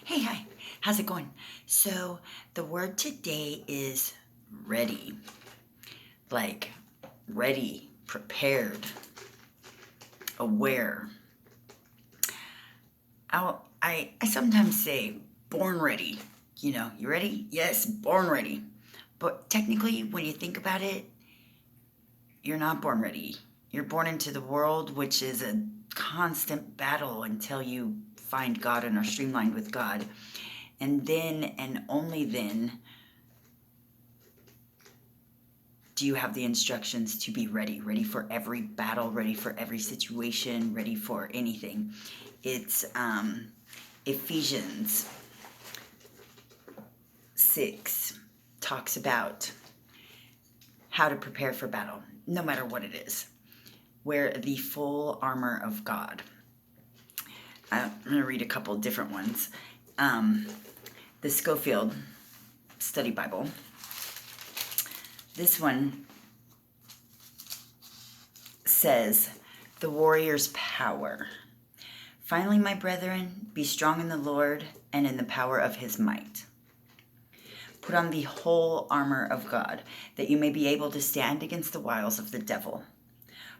Hey, hi, how's it going? So, the word today is ready. Like, ready, prepared, aware. I sometimes say born ready. You ready? Yes, born ready. But technically, when you think about it, you're not born ready. You're born into the world, which is a constant battle until you find God and are streamlined with God. And then, and only then, do you have the instructions to be ready for every battle, ready for every situation, ready for anything. It's Ephesians 6 talks about how to prepare for battle, no matter what it is. Wear the full armor of God. I'm going to read a couple different ones. The Schofield Study Bible. This one says, the warrior's power. Finally, my brethren, be strong in the Lord and in the power of his might. Put on the whole armor of God, that you may be able to stand against the wiles of the devil.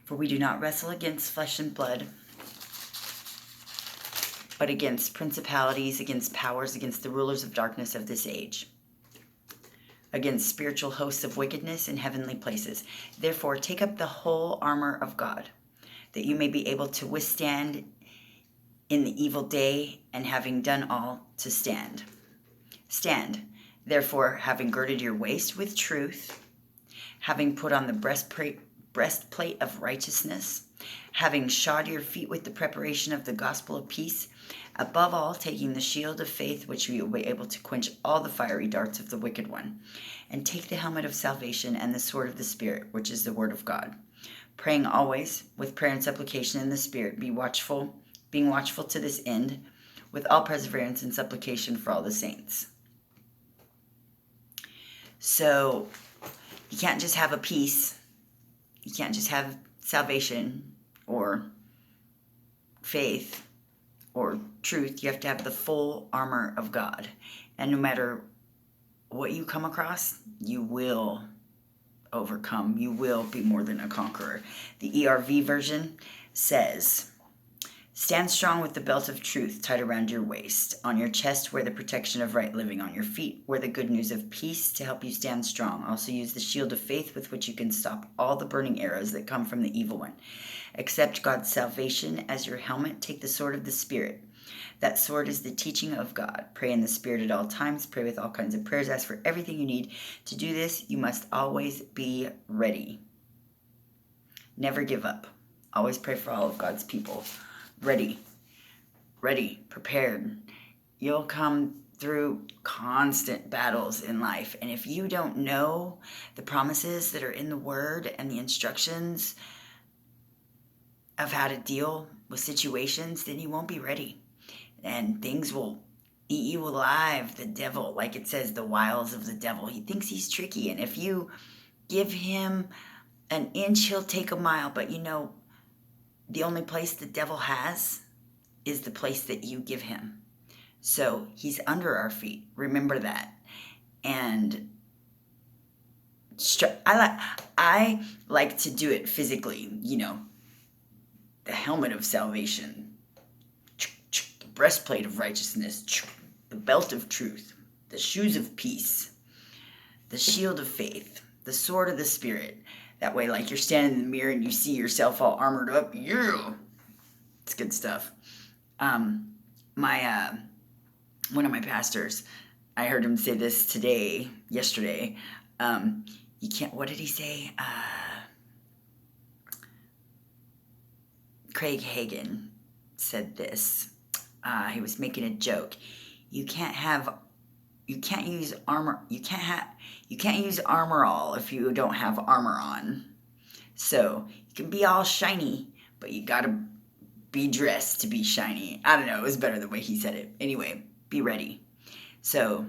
For we do not wrestle against flesh and blood, but against principalities, against powers, against the rulers of darkness of this age, against spiritual hosts of wickedness in heavenly places. Therefore, take up the whole armor of God, that you may be able to withstand in the evil day, and having done all, to stand. Stand, therefore, having girded your waist with truth, having put on the breastplate of righteousness, having shod your feet with the preparation of the gospel of peace, above all, taking the shield of faith, which you will be able to quench all the fiery darts of the wicked one, and take the helmet of salvation and the sword of the Spirit, which is the word of God. Praying always, with prayer and supplication in the Spirit, being watchful to this end, with all perseverance and supplication for all the saints. So, you can't just have a peace. You can't just have salvation or faith or truth. You have to have the full armor of God. And no matter what you come across, you will overcome. You will be more than a conqueror. The ERV version says, stand strong with the belt of truth tied around your waist. On your chest, wear the protection of right living. On your feet, wear the good news of peace to help you stand strong. Also use the shield of faith with which you can stop all the burning arrows that come from the evil one. Accept God's salvation as your helmet. Take the sword of the Spirit. That sword is the teaching of God. Pray in the Spirit at all times. Pray with all kinds of prayers. Ask for everything you need. To do this, you must always be ready. Never give up. Always pray for all of God's people. Ready, prepared. You'll come through constant battles in life. And if you don't know the promises that are in the Word and the instructions of how to deal with situations, then you won't be ready. And things will eat you alive. The devil, like it says, the wiles of the devil. He thinks he's tricky. And if you give him an inch, he'll take a mile. But the only place the devil has is the place that you give him. So he's under our feet. Remember that. And I like to do it physically. The helmet of salvation, the breastplate of righteousness, the belt of truth, the shoes of peace, the shield of faith, the sword of the Spirit. That way, like, you're standing in the mirror and you see yourself all armored up. Yeah, it's good stuff. One of my pastors, I heard him say this yesterday. You can't. What did he say? Craig Hagan said this. He was making a joke. You can't use armor. You can't use armor all if you don't have armor on. So you can be all shiny, but you gotta be dressed to be shiny. I don't know. It was better the way he said it. Anyway, be ready. So,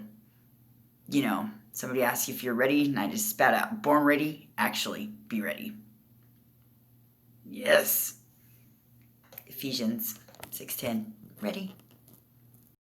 somebody asks you if you're ready, and I just spat out, born ready. Actually, be ready. Yes. Ephesians 6:10. Ready.